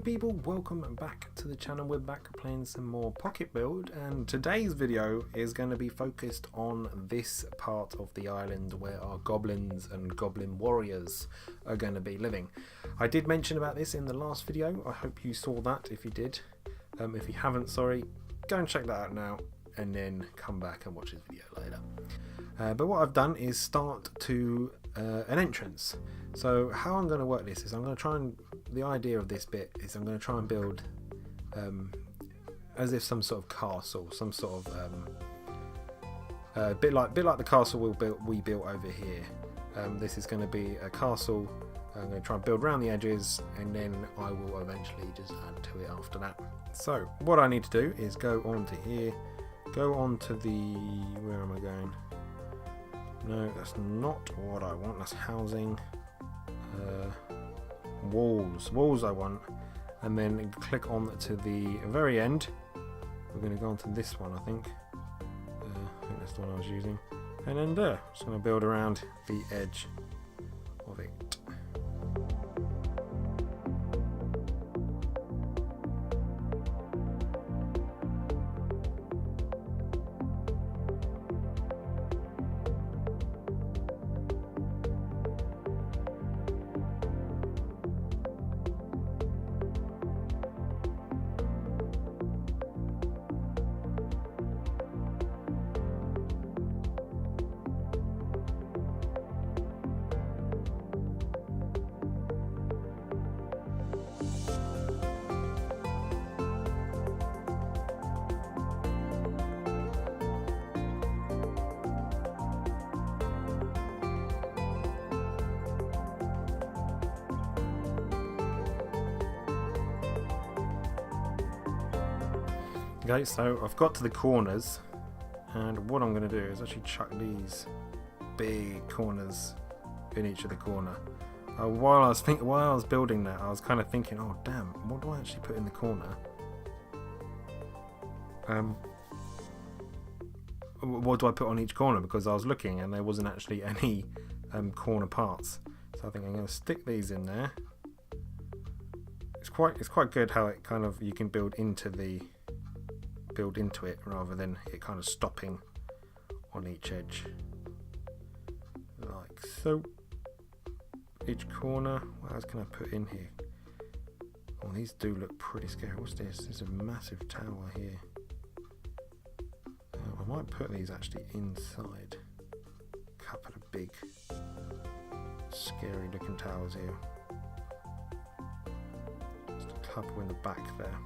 people, welcome back to the channel. We're back playing some more Pocket Build, and today's video is going to be focused on this part of the island where our goblins and goblin warriors are going to be living. I did mention about this in the last video. I hope you saw that. If you did, if you haven't, sorry, go and check that out now and then come back and watch this video later. But what I've done is start to an entrance. So how I'm going to work this is I'm going to try and, the idea of this bit is I'm going to try and build as if some sort of castle, some sort of bit like the castle we built over here. This is going to be a castle. I'm going to try and build around the edges, and then I will eventually just add to it after that. So what I need to do is go on to here, go on to the, where am I going? No, that's not what I want. That's housing. Walls I want, and then click on to the very end. We're going to go on to this one, I think that's the one I was using, and then there, just going to build around the edge of it. Okay, so I've got to the corners, and what I'm going to do is actually chuck these big corners in each of the corner. While I was building that, I was kind of thinking, oh damn, what do I actually put in the corner? What do I put on each corner? Because I was looking and there wasn't actually any corner parts. So I think I'm going to stick these in there. It's quite good how it kind of, you can build into it rather than it kind of stopping on each edge like so. Each corner, what else can I put in here? Oh, these do look pretty scary. What's this? There's a massive tower here. I might put these actually inside. A couple of big scary looking towers here. Just a couple in the back there.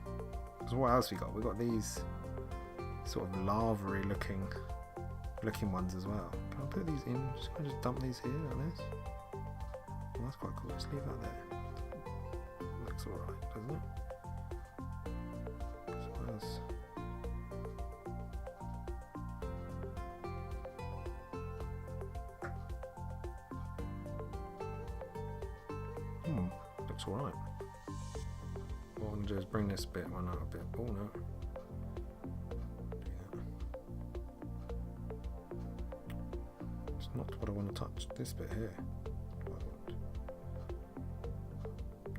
So what else we got? We've got these sort of lava-y looking ones as well. Can I put these in? Can I just dump these here like this? Well, that's quite cool. Let's leave that there. Looks alright, doesn't it? What else? Looks alright. What I'm going to do is bring this one out a bit. Oh no. It's not what I want to touch. This bit here.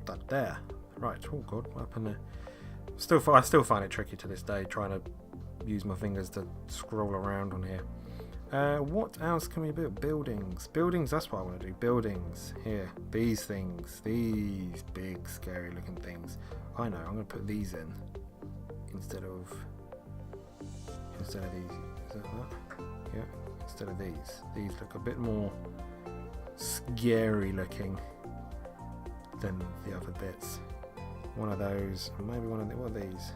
That there. Right. Oh god, what happened there? I still find it tricky to this day trying to use my fingers to scroll around on here. What else can we build? Buildings. Buildings, that's what I want to do. Buildings. Here. These things. These big scary looking things. I know, I'm going to put these in instead of these. Is that that? Yeah, instead of these. These look a bit more scary looking than the other bits. One of those, maybe one of the, what are these?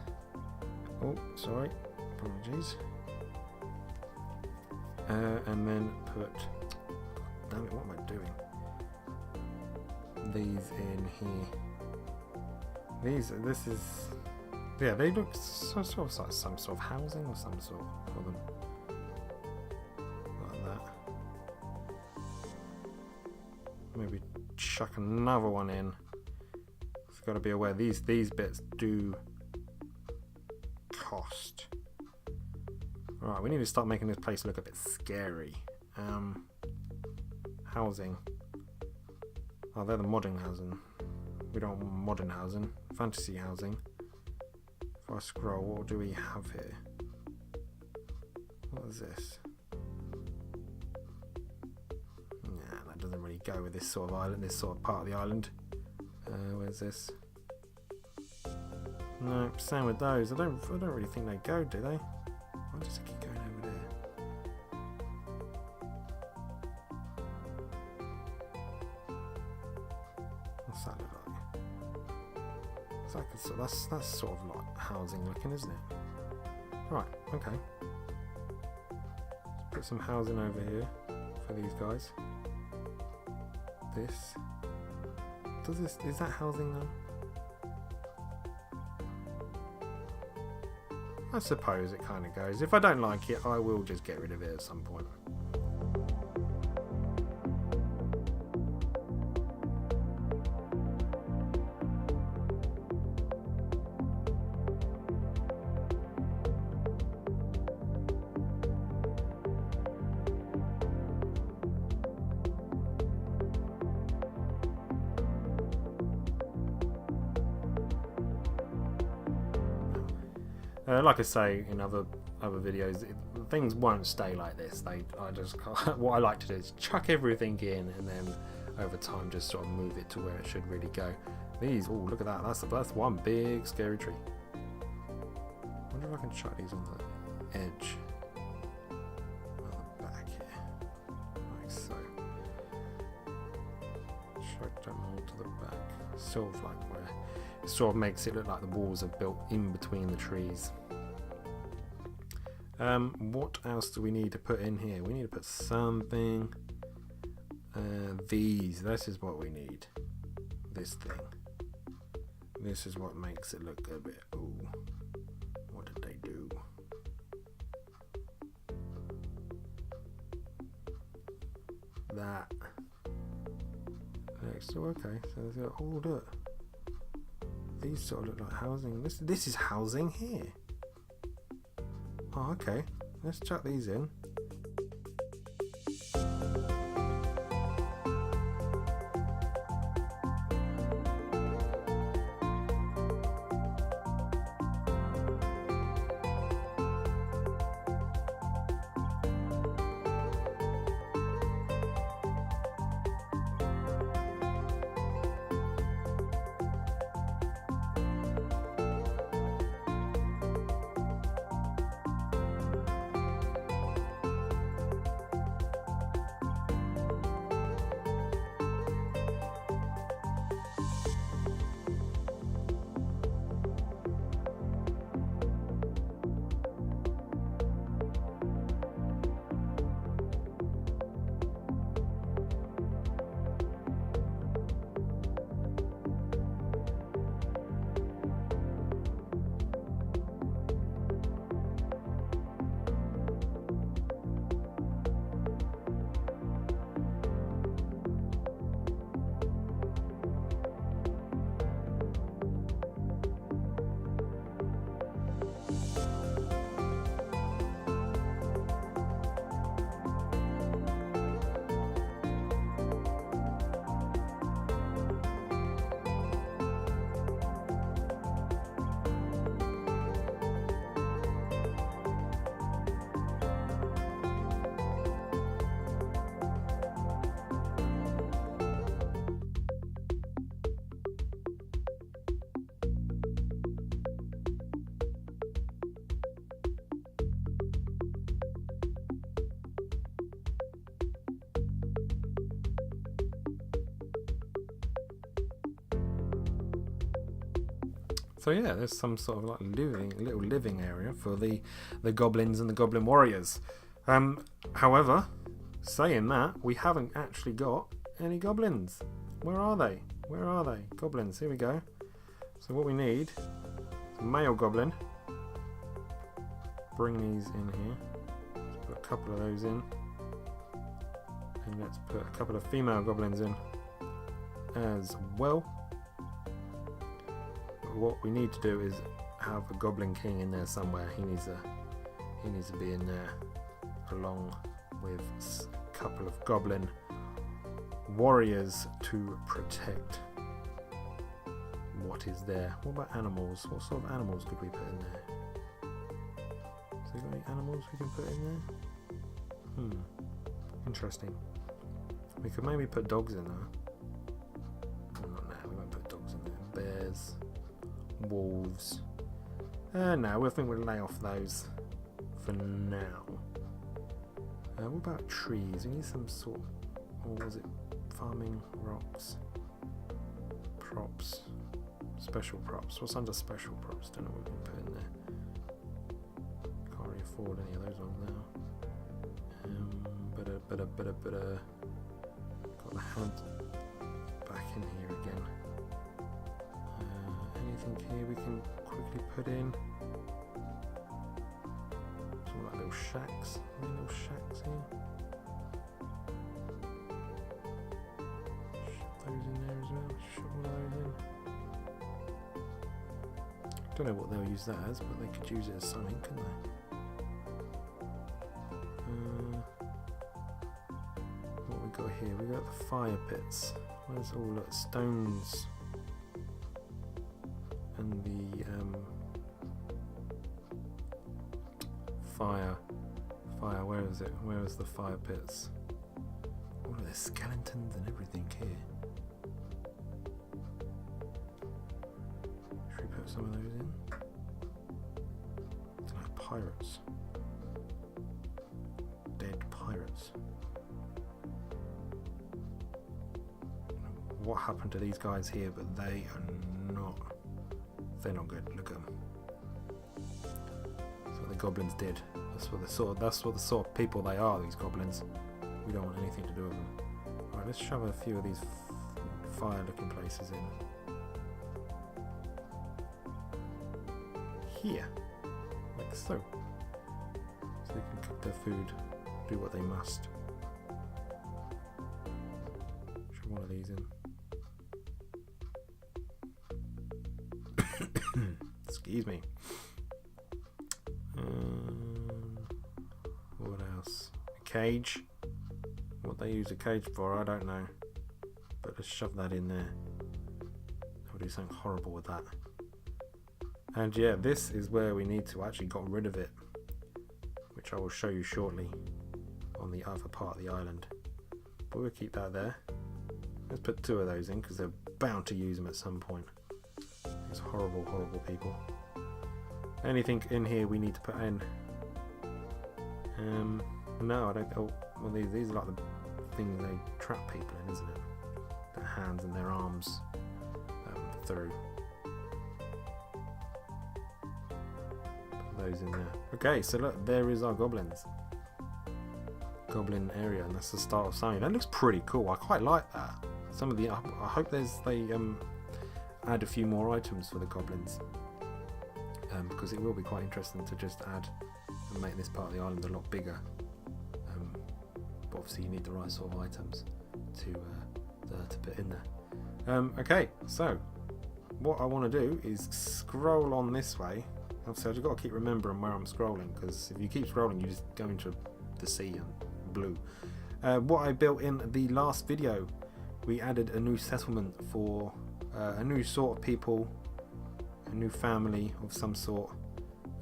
Oh, sorry, apologies. And then put, damn it, what am I doing? These in here. This is, yeah, they look sort of like some sort of housing or some sort for them. Like that. Maybe chuck another one in. I've got to be aware these bits do cost. Right, we need to start making this place look a bit scary. Housing. Oh, they're the modding housing. We don't want modern housing. Fantasy housing. If I scroll, what do we have here? What is this? Nah, that doesn't really go with this sort of island, this sort of part of the island. Where's this? No, same with those. I don't really think they go, do they? Why does it keep going over there? What's that look like? It's like that's sort of like housing looking, isn't it? Right, okay. Let's put some housing over here for these guys. This. Is that housing though? I suppose it kind of goes. If I don't like it, I will just get rid of it at some point. Like I say in other videos, things won't stay like this. What I like to do is chuck everything in, and then over time just sort of move it to where it should really go. These, oh look at that! That's one big scary tree. I wonder if I can chuck these on the edge, on the back here, like so. Chuck them all to the back, sort of like where it sort of makes it look like the walls are built in between the trees. What else do we need to put in here? We need to put something. This is what we need. This thing. This is what makes it look a bit. Ooh, what did they do? That. So okay. So there's got. Oh look. These sort of look like housing. This is housing here. Oh, okay. Let's chuck these in. So yeah, there's some sort of like little living area for the goblins and the goblin warriors. However, saying that, we haven't actually got any goblins. Where are they? Where are they? Goblins, here we go. So what we need is a male goblin. Bring these in here. Let's put a couple of those in. And let's put a couple of female goblins in as well. But what we need to do is have a goblin king in there somewhere. He needs to be in there along with a couple of goblin warriors to protect what is there. What about animals? What sort of animals could we put in there? Has there got any animals we can put in there? Interesting. We could maybe put dogs in there. No, we won't put dogs in there. Bears, wolves. No, I think we'll lay off those for now. What about trees? We need some sort, or was it farming, rocks, props, special props? What's under special props? Don't know what we can put in there. Can't really afford any of those ones now. Got the hand back in here again. Anything here we can quickly put in? Some like little shacks. Any little shacks here? Shove those in there as well. Shove one of those in. Don't know what they'll use that as, but they could use it as something, couldn't they? What we got here? We got the fire pits. Where's all the stones and the fire? Where is it? Where is the fire pits? Oh, there's skeletons and everything here. Should we put some of those in? It's like pirates. Dead pirates. What happened to these guys here? But they are not. They're not good. Look at them. That's what the goblins did. That's what the sort of people they are. These goblins. We don't want anything to do with them. All right, let's shove a few of these fire-looking places in. Here, like so. So they can cook their food, do what they must. Shove one of these in. Excuse me. What else? A cage. What they use a cage for, I don't know. But let's shove that in there. I'll do something horrible with that. And yeah, this is where we need to actually get rid of it, which I will show you shortly on the other part of the island. But we'll keep that there. Let's put 2 of those in because they're bound to use them at some point. These horrible, horrible people. Anything in here we need to put in? No, I don't. Oh, well, these are like the things they trap people in, isn't it? Their hands and their arms through. Put those in there. Okay, so look, there is our goblins. Goblin area, and that's the start of something. That looks pretty cool. I quite like that. Some of the. I hope they add a few more items for the goblins. Because it will be quite interesting to just add and make this part of the island a lot bigger. But obviously you need the right sort of items to put in there. Okay, so what I want to do is scroll on this way. Obviously I've just got to keep remembering where I'm scrolling, because if you keep scrolling you just go into the sea and blue. What I built in the last video, we added a new settlement for a new sort of people, a new family of some sort,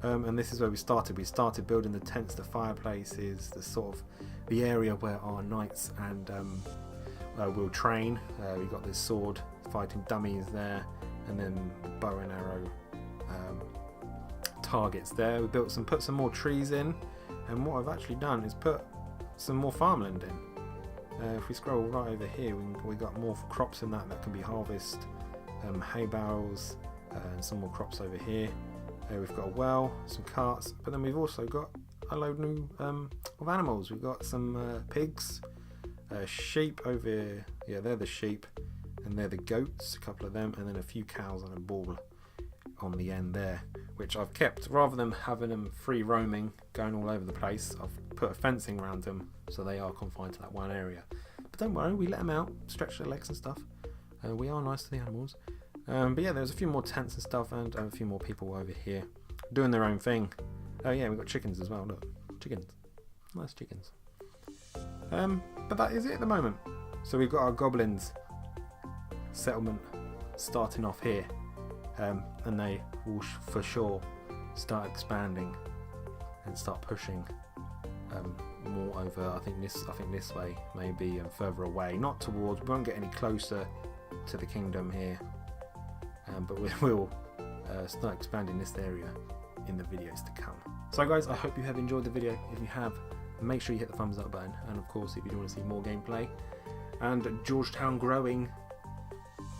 and this is where we started. We started building the tents, the fireplaces, the sort of the area where our knights and will train. We got this sword fighting dummies there, and then the bow and arrow targets there. We put some more trees in, and what I've actually done is put some more farmland in. If we scroll right over here, we got more crops in that can be harvested, hay bales. And some more crops over here. We've got a well, some carts, but then we've also got a load new of animals. We've got some pigs, sheep over here. Yeah, they're the sheep, and they're the goats, a couple of them, and then a few cows and a bull on the end there, which I've kept. Rather than having them free roaming, going all over the place, I've put a fencing around them so they are confined to that one area. But don't worry, we let them out, stretch their legs and stuff. We are nice to the animals. But yeah, there's a few more tents and stuff, and a few more people over here doing their own thing. Oh yeah, we've got chickens as well. Look, chickens, nice chickens. But that is it at the moment. So we've got our goblins settlement starting off here. and they will for sure start expanding and start pushing more over. I think this way maybe, and further away. Not towards. We won't get any closer to the kingdom here, but we will start expanding this area in the videos to come. So guys, I hope you have enjoyed the video. If you have, make sure you hit the thumbs up button, and of course if you do want to see more gameplay and Georgetown growing,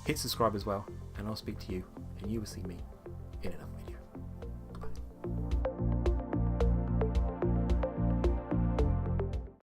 hit subscribe as well, and I'll speak to you and you will see me in another.